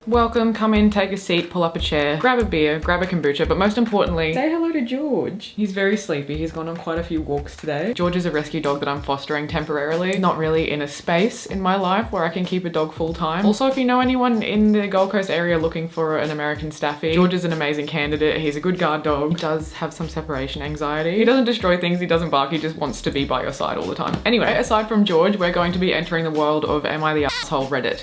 Welcome, come in, take a seat, pull up a chair, grab a beer, grab a kombucha, but most importantly, say hello to George. He's very sleepy. He's gone on quite a few walks today. George is a rescue dog that I'm fostering temporarily. Not really in a space in my life where I can keep a dog full time. Also, if you know anyone in the Gold Coast area looking for an American Staffy, George is an amazing candidate. He's a good guard dog. He does have some separation anxiety. He doesn't destroy things, he doesn't bark, he just wants to be by your side all the time. Anyway, aside from George, we're going to be entering the world of Am I the Asshole Reddit.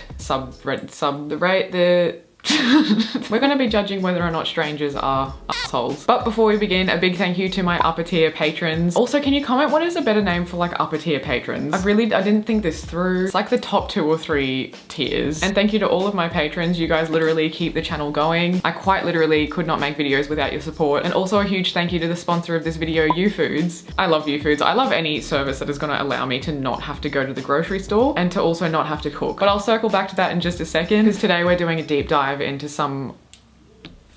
We're going to be judging whether or not strangers are assholes. But before we begin, a big thank you to my upper tier patrons. Also, can you comment what is a better name for like upper tier patrons? I didn't think this through. It's like the top 2 or 3 tiers. And thank you to all of my patrons. You guys literally keep the channel going. I quite literally could not make videos without your support. And also a huge thank you to the sponsor of this video, UFoods. I love UFoods. I love any service that is going to allow me to not have to go to the grocery store and to also not have to cook. But I'll circle back to that in just a second, because today we're doing a deep dive into some...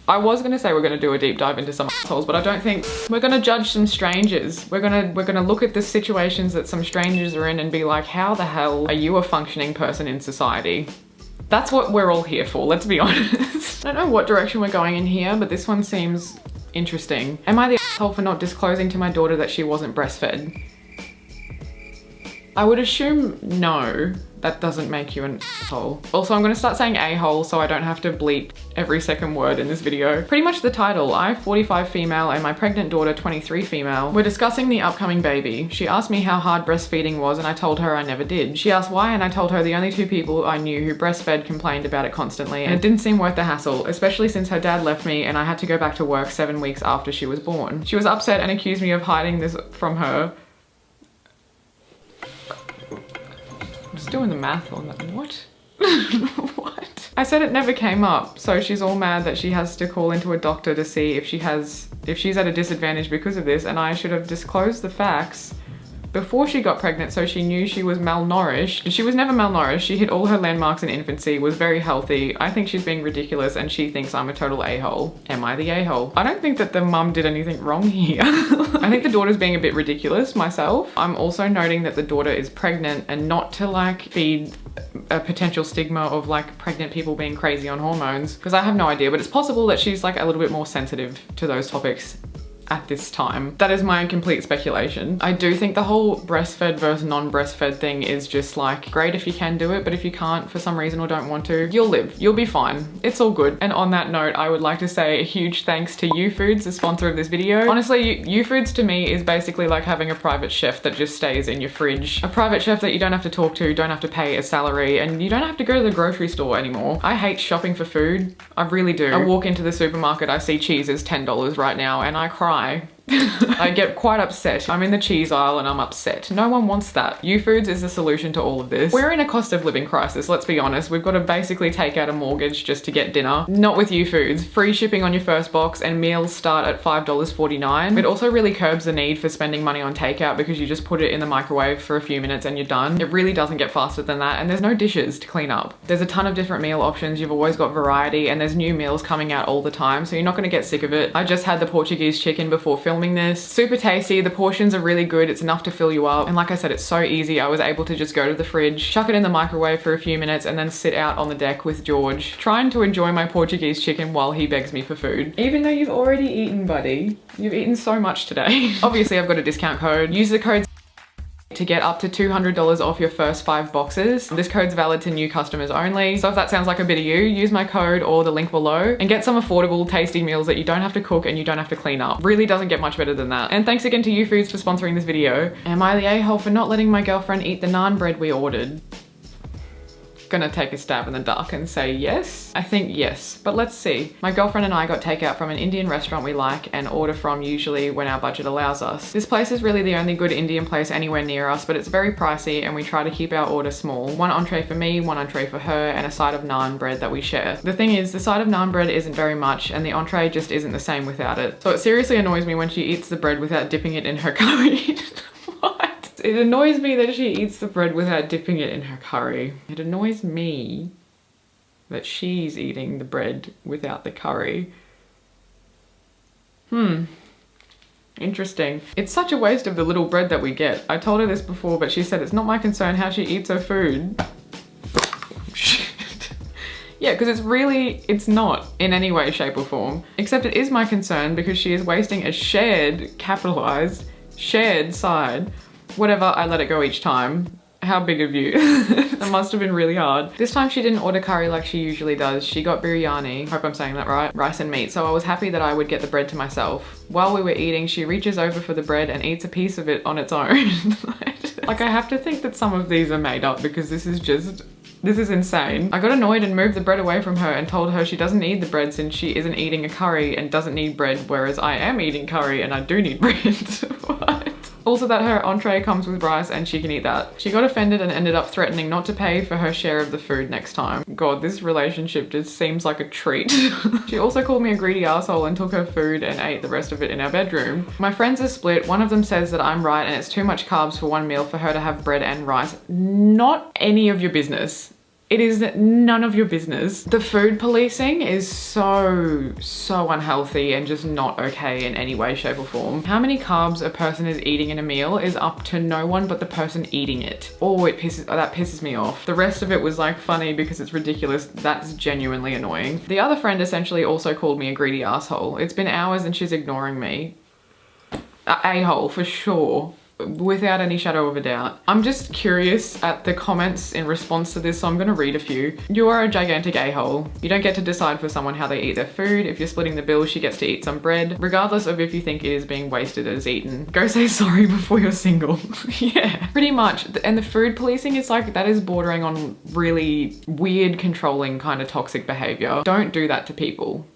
I was gonna say we're gonna do a deep dive into some assholes, but I don't think we're gonna judge some strangers. We're gonna look at the situations that some strangers are in and be like, how the hell are you a functioning person in society? That's what we're all here for, let's be honest. I don't know what direction we're going in here, but this one seems interesting. Am I the asshole for not disclosing to my daughter that she wasn't breastfed? I would assume no. That doesn't make you an asshole. Also, I'm gonna start saying a-hole so I don't have to bleep every second word in this video. Pretty much the title. I, 45 female, and my pregnant daughter, 23 female. We're discussing the upcoming baby. She asked me how hard breastfeeding was and I told her I never did. She asked why and I told her the only 2 people I knew who breastfed complained about it constantly and it didn't seem worth the hassle, especially since her dad left me and I had to go back to work 7 weeks after she was born. She was upset and accused me of hiding this from her. Just doing the math on that. What? What? I said it never came up, so she's all mad that she has to call into a doctor to see if she's at a disadvantage because of this, and I should have disclosed the facts before she got pregnant so she knew she was malnourished. She was never malnourished. She hit all her landmarks in infancy, was very healthy. I think she's being ridiculous and she thinks I'm a total a-hole. Am I the a-hole? I don't think that the mum did anything wrong here. I think the daughter's being a bit ridiculous myself. I'm also noting that the daughter is pregnant and not to like feed a potential stigma of like pregnant people being crazy on hormones, because I have no idea, but it's possible that she's like a little bit more sensitive to those topics at this time. That is my complete speculation. I do think the whole breastfed versus non-breastfed thing is just like, great if you can do it, but if you can't for some reason or don't want to, you'll live. You'll be fine. It's all good. And on that note, I would like to say a huge thanks to UFoods, the sponsor of this video. Honestly, UFoods to me is basically like having a private chef that just stays in your fridge. A private chef that you don't have to talk to, don't have to pay a salary, and you don't have to go to the grocery store anymore. I hate shopping for food. I really do. I walk into the supermarket, I see cheese is $10 right now, and I cry. I get quite upset. I'm in the cheese aisle and I'm upset. No one wants that. UFoods is the solution to all of this. We're in a cost of living crisis, let's be honest. We've got to basically take out a mortgage just to get dinner. Not with UFoods. Free shipping on your first box and meals start at $5.49. It also really curbs the need for spending money on takeout because you just put it in the microwave for a few minutes and you're done. It really doesn't get faster than that, and there's no dishes to clean up. There's a ton of different meal options. You've always got variety and there's new meals coming out all the time, so you're not going to get sick of it. I just had the Portuguese chicken before filming this. Super tasty, the portions are really good, it's enough to fill you up, and like I said, it's so easy. I was able to just go to the fridge, chuck it in the microwave for a few minutes, and then sit out on the deck with George, trying to enjoy my Portuguese chicken while he begs me for food. Even though you've already eaten, buddy. You've eaten so much today. Obviously, I've got a discount code. Use the code to get up to $200 off your first 5 boxes. This code's valid to new customers only. So if that sounds like a bit of you, use my code or the link below and get some affordable, tasty meals that you don't have to cook and you don't have to clean up. Really doesn't get much better than that. And thanks again to UFoods for sponsoring this video. Am I the a-hole for not letting my girlfriend eat the naan bread we ordered? Gonna take a stab in the dark and say yes? I think yes, but let's see. My girlfriend and I got takeout from an Indian restaurant we like and order from usually when our budget allows us. This place is really the only good Indian place anywhere near us, but it's very pricey and we try to keep our order small. 1 entree for me, 1 entree for her, and a side of naan bread that we share. The thing is, the side of naan bread isn't very much and the entree just isn't the same without it. So it seriously annoys me when she eats the bread without dipping it in her curry. What? It annoys me that she eats the bread without dipping it in her curry. It annoys me that she's eating the bread without the curry. Interesting. It's such a waste of the little bread that we get. I told her this before, but she said it's not my concern how she eats her food. Yeah, because it's not in any way, shape or form. Except it is my concern because she is wasting a shared, capitalized, shared side. Whatever, I let it go each time. How big of you? That must have been really hard. This time she didn't order curry like she usually does. She got biryani, hope I'm saying that right, rice and meat. So I was happy that I would get the bread to myself. While we were eating, she reaches over for the bread and eats a piece of it on its own. Like, I have to think that some of these are made up because this is insane. I got annoyed and moved the bread away from her and told her she doesn't need the bread since she isn't eating a curry and doesn't need bread, whereas I am eating curry and I do need bread. What? Also that her entree comes with rice and she can eat that. She got offended and ended up threatening not to pay for her share of the food next time. God, this relationship just seems like a treat. She also called me a greedy asshole and took her food and ate the rest of it in our bedroom. My friends are split. One of them says that I'm right and it's too much carbs for one meal for her to have bread and rice. Not any of your business. It is none of your business. The food policing is so unhealthy and just not okay in any way, shape or form. How many carbs a person is eating in a meal is up to no one but the person eating it. Oh, that pisses me off. The rest of it was like funny because it's ridiculous. That's genuinely annoying. The other friend essentially also called me a greedy asshole. It's been hours and she's ignoring me. A-hole for sure. Without any shadow of a doubt. I'm just curious at the comments in response to this, so I'm gonna read a few. You are a gigantic a-hole. You don't get to decide for someone how they eat their food. If you're splitting the bill, she gets to eat some bread, regardless of if you think it is being wasted as eaten. Go say sorry before you're single. Yeah, pretty much. And the food policing is like, that is bordering on really weird, controlling kind of toxic behavior. Don't do that to people.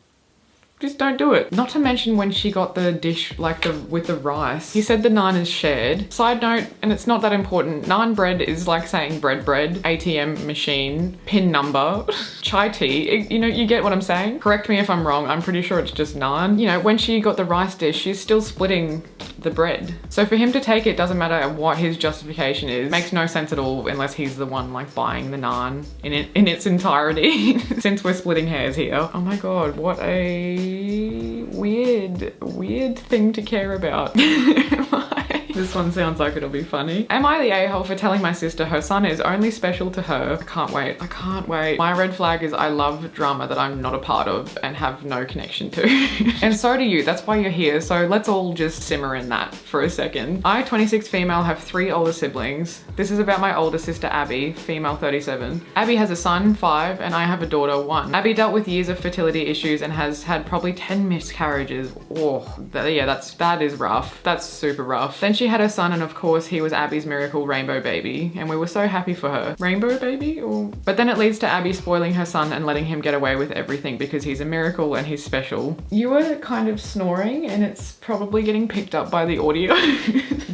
Just don't do it. Not to mention when she got the dish like with the rice, he said the naan is shared. Side note, and it's not that important, naan bread is like saying bread, ATM machine, pin number, chai tea. You know, you get what I'm saying? Correct me if I'm wrong. I'm pretty sure it's just naan. You know, when she got the rice dish, she's still splitting the bread. So for him to take it, doesn't matter what his justification is. Makes no sense at all unless he's the one like buying the naan in its entirety. Since we're splitting hairs here. Oh my God, what a weird thing to care about. This one sounds like it'll be funny. Am I the a-hole for telling my sister her son is only special to her? I can't wait. I can't wait. My red flag is I love drama that I'm not a part of and have no connection to. And so do you. That's why you're here. So let's all just simmer in that for a second. I, 26 female, have 3 older siblings. This is about my older sister, Abby, female 37. Abby has a son, 5, and I have a daughter, 1. Abby dealt with years of fertility issues and has had probably 10 miscarriages. Oh, yeah, that is rough. That's super rough. Then she had her son and of course he was Abby's miracle rainbow baby and we were so happy for her. Rainbow baby? But then it leads to Abby spoiling her son and letting him get away with everything because he's a miracle and he's special. You were kind of snoring and it's probably getting picked up by the audio.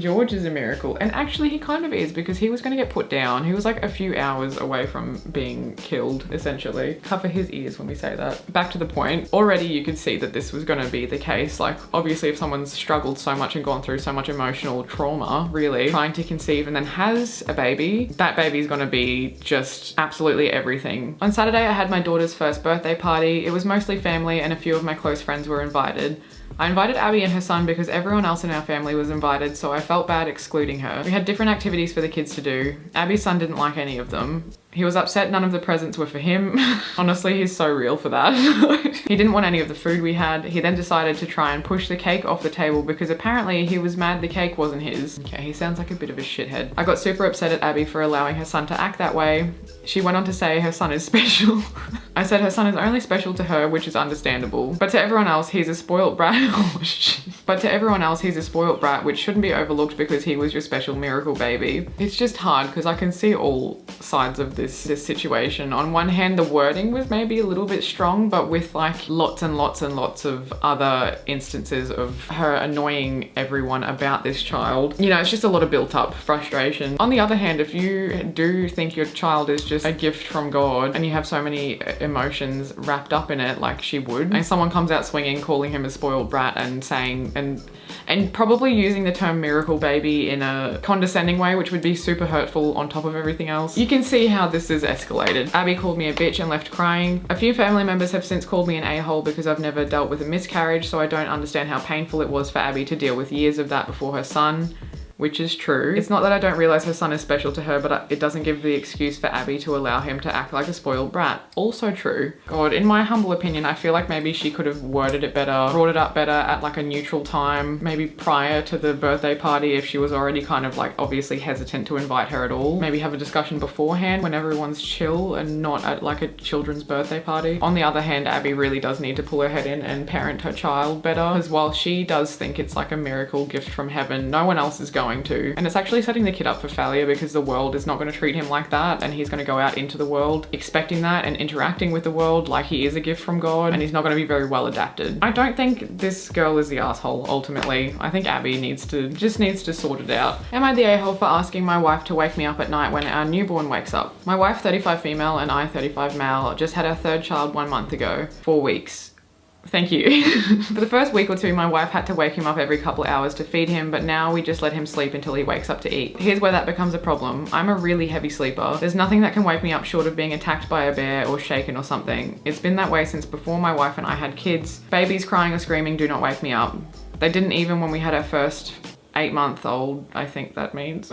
George is a miracle, and actually he kind of is because he was going to get put down. He was like a few hours away from being killed essentially. Cover his ears when we say that. Back to the point. Already you could see that this was going to be the case. Like obviously if someone's struggled so much and gone through so much emotional trauma, really, trying to conceive and then has a baby, that baby's gonna be just absolutely everything. On Saturday, I had my daughter's first birthday party. It was mostly family and a few of my close friends were invited. I invited Abby and her son because everyone else in our family was invited, so I felt bad excluding her. We had different activities for the kids to do. Abby's son didn't like any of them. He was upset none of the presents were for him. Honestly, he's so real for that. He didn't want any of the food we had. He then decided to try and push the cake off the table because apparently he was mad the cake wasn't his. Okay, he sounds like a bit of a shithead. I got super upset at Abby for allowing her son to act that way. She went on to say her son is special. I said her son is only special to her, which is understandable. But to everyone else, he's a spoiled brat. But to everyone else, he's a spoiled brat, which shouldn't be overlooked because he was your special miracle baby. It's just hard because I can see all sides of this situation. On one hand, the wording was maybe a little bit strong, but with like lots and lots and lots of other instances of her annoying everyone about this child. You know, it's just a lot of built up frustration. On the other hand, if you do think your child is just a gift from God and you have so many emotions wrapped up in it like she would, and someone comes out swinging calling him a spoiled brat and saying and probably using the term miracle baby in a condescending way, which would be super hurtful on top of everything else, you can see how this is escalated. Abby called me a bitch and left crying. A few family members have since called me an a-hole because I've never dealt with a miscarriage, so I don't understand how painful it was for Abby to deal with years of that before her son. which is true. It's not that I don't realize her son is special to her, but it doesn't give the excuse for Abby to allow him to act like a spoiled brat. Also true. God, in my humble opinion, I feel like maybe she could have worded it better, brought it up better at like a neutral time, maybe prior to the birthday party if she was already kind of like obviously hesitant to invite her at all. Maybe have a discussion beforehand when everyone's chill and not at like a children's birthday party. On the other hand, Abby really does need to pull her head in and parent her child better, because while she does think it's like a miracle gift from heaven, no one else is going to. And it's actually setting the kid up for failure, because the world is not going to treat him like that, and he's going to go out into the world expecting that and interacting with the world like he is a gift from God, and he's not going to be very well adapted. I don't think this girl is the asshole ultimately. I think Abby just needs to sort it out. Am I the a-hole for asking my wife to wake me up at night when our newborn wakes up? My wife, 35 female and I, 35 male, just had our third child 1 month ago. 4 weeks. Thank you. For the first week or two, my wife had to wake him up every couple of hours to feed him, but now we just let him sleep until he wakes up to eat. Here's where that becomes a problem. I'm a really heavy sleeper. There's nothing that can wake me up short of being attacked by a bear or shaken or something. It's been that way since before my wife and I had kids. Babies crying or screaming do not wake me up. They didn't even when we had our first 8-month-old, I think that means.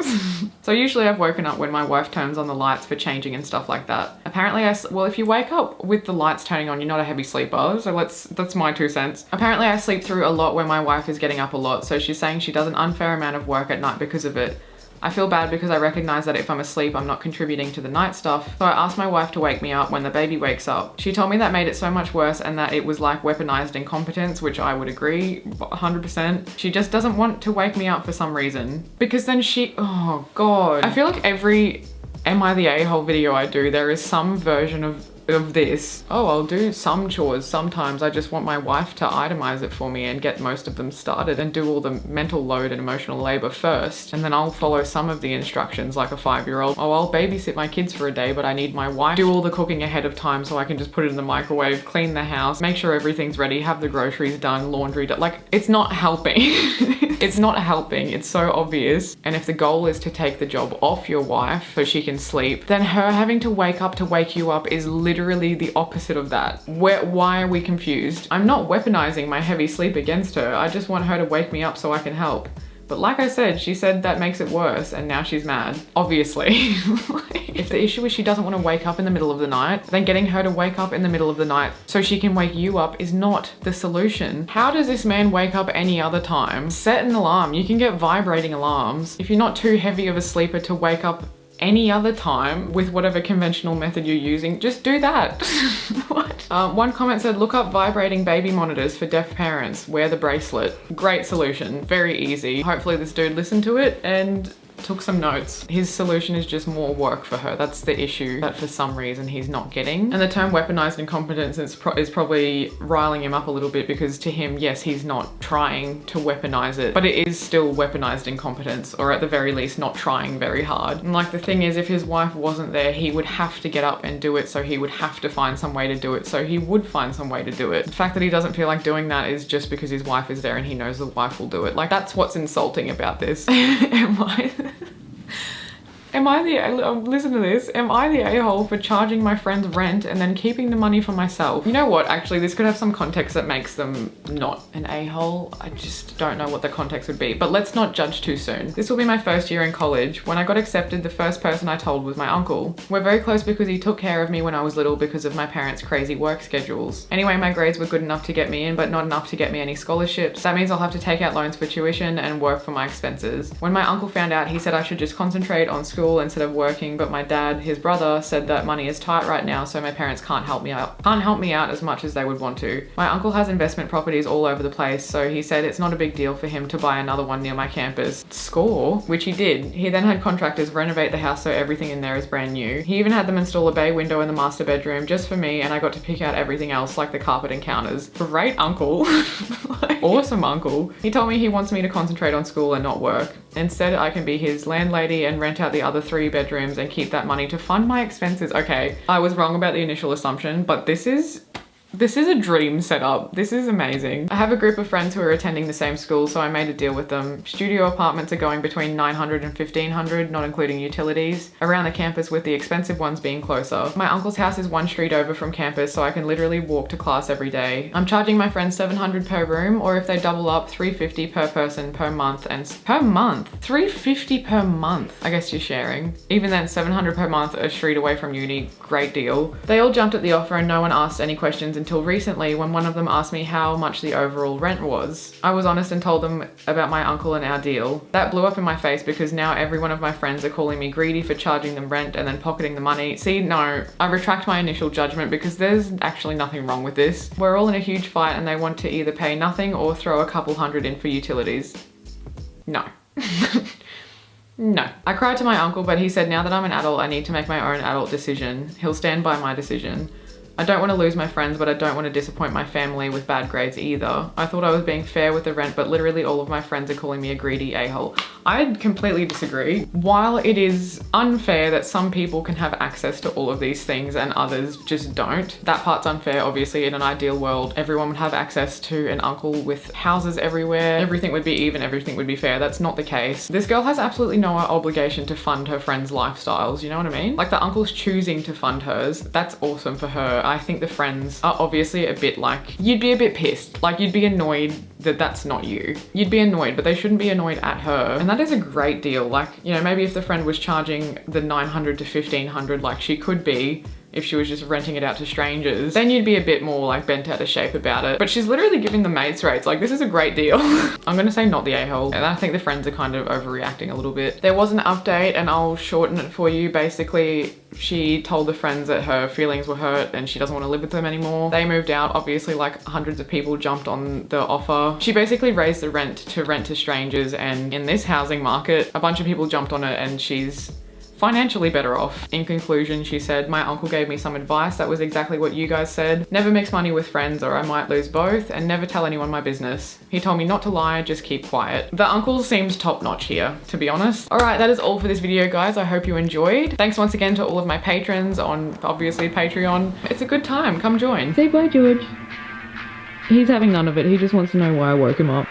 So usually I've woken up when my wife turns on the lights for changing and stuff like that. Apparently well, if you wake up with the lights turning on, you're not a heavy sleeper. So that's my 2 cents. Apparently I sleep through a lot when my wife is getting up a lot. So she's saying she does an unfair amount of work at night because of it. I feel bad because I recognize that if I'm asleep, I'm not contributing to the night stuff. So I asked my wife to wake me up when the baby wakes up. She told me that made it so much worse and that it was like weaponized incompetence, which I would agree 100%. She just doesn't want to wake me up for some reason. Because then oh God. I feel like every Am I the A-hole video I do, there is some version of this. Oh, I'll do some chores sometimes. I just want my wife to itemize it for me and get most of them started and do all the mental load and emotional labor first. And then I'll follow some of the instructions like a 5-year-old. Oh, I'll babysit my kids for a day, but I need my wife to do all the cooking ahead of time so I can just put it in the microwave, clean the house, make sure everything's ready, have the groceries done, laundry done. Like, it's not helping. It's not helping. It's so obvious. And if the goal is to take the job off your wife so she can sleep, then her having to wake up to wake you up is literally the opposite of that. Why are we confused? I'm not weaponizing my heavy sleep against her. I just want her to wake me up so I can help. But like I said, she said that makes it worse and now she's mad. Obviously. If the issue is she doesn't want to wake up in the middle of the night, then getting her to wake up in the middle of the night so she can wake you up is not the solution. How does this man wake up any other time? Set an alarm. You can get vibrating alarms. If you're not too heavy of a sleeper to wake up any other time with whatever conventional method you're using, just do that. What? One comment said, look up vibrating baby monitors for deaf parents. Wear the bracelet. Great solution. Very easy. Hopefully this dude listened to it and took some notes. His solution is just more work for her. That's the issue that for some reason he's not getting. And the term weaponized incompetence is probably riling him up a little bit because to him, yes, he's not trying to weaponize it, but it is still weaponized incompetence, or at the very least not trying very hard. And like the thing is, if his wife wasn't there, he would have to get up and do it, so he would have to find some way to do it, so he would find some way to do it. The fact that he doesn't feel like doing that is just because his wife is there and he knows the wife will do it. Like, that's what's insulting about this. Listen to this. Am I the a-hole for charging my friends rent and then keeping the money for myself? You know what? Actually, this could have some context that makes them not an a-hole. I just don't know what the context would be, but let's not judge too soon. This will be my first year in college. When I got accepted, the first person I told was my uncle. We're very close because he took care of me when I was little because of my parents' crazy work schedules. Anyway, my grades were good enough to get me in, but not enough to get me any scholarships. That means I'll have to take out loans for tuition and work for my expenses. When my uncle found out, he said I should just concentrate on school instead of working, but my dad, his brother, said that money is tight right now, so my parents can't help me out as much as they would want to. My uncle has investment properties all over the place, so he said it's not a big deal for him to buy another one near my campus. Score, which he did. He then had contractors renovate the house so everything in there is brand new. He even had them install a bay window in the master bedroom just for me, and I got to pick out everything else like the carpet and counters. Great uncle. Awesome uncle. He told me he wants me to concentrate on school and not work. Instead, I can be his landlady and rent out the other 3 bedrooms and keep that money to fund my expenses. Okay, I was wrong about the initial assumption, but this is This is a dream setup. This is amazing. I have a group of friends who are attending the same school, so I made a deal with them. Studio apartments are going between $900 and $1,500, not including utilities, around the campus, with the expensive ones being closer. My uncle's house is one street over from campus, so I can literally walk to class every day. I'm charging my friends $700 per room, or if they double up, $350 per person per month. And per month? $350 per month. I guess you're sharing. Even then, $700 per month, a street away from uni, great deal. They all jumped at the offer and no one asked any questions until recently, when one of them asked me how much the overall rent was. I was honest and told them about my uncle and our deal. That blew up in my face because now every one of my friends are calling me greedy for charging them rent and then pocketing the money. See, no, I retract my initial judgment because there's actually nothing wrong with this. We're all in a huge fight and they want to either pay nothing or throw a couple hundred in for utilities. No. No. I cried to my uncle, but he said now that I'm an adult, I need to make my own adult decision. He'll stand by my decision. I don't want to lose my friends, but I don't want to disappoint my family with bad grades either. I thought I was being fair with the rent, but literally all of my friends are calling me a greedy a-hole. I completely disagree. While it is unfair that some people can have access to all of these things and others just don't, that part's unfair. Obviously, in an ideal world, everyone would have access to an uncle with houses everywhere. Everything would be even, everything would be fair. That's not the case. This girl has absolutely no obligation to fund her friends' lifestyles, you know what I mean? Like, the uncle's choosing to fund hers. That's awesome for her. I think the friends are obviously a bit like, you'd be a bit pissed. Like, you'd be annoyed that that's not you. You'd be annoyed, but they shouldn't be annoyed at her. And that is a great deal. Like, you know, maybe if the friend was charging the $900 to $1,500 like she could be, if she was just renting it out to strangers, then you'd be a bit more like bent out of shape about it. But she's literally giving the mates rates. Like, this is a great deal. I'm gonna say not the a-hole. And I think the friends are kind of overreacting a little bit. There was an update and I'll shorten it for you. Basically, she told the friends that her feelings were hurt and she doesn't want to live with them anymore. They moved out. Obviously, like, hundreds of people jumped on the offer. She basically raised the rent to strangers, and in this housing market, a bunch of people jumped on it and she's financially better off. In conclusion, she said, my uncle gave me some advice that was exactly what you guys said. Never mix money with friends or I might lose both, and never tell anyone my business. He told me not to lie, just keep quiet. The uncle seems top notch here, to be honest. All right, that is all for this video, guys. I hope you enjoyed. Thanks once again to all of my patrons on, obviously, Patreon. It's a good time, come join. Say bye, George. He's having none of it. He just wants to know why I woke him up.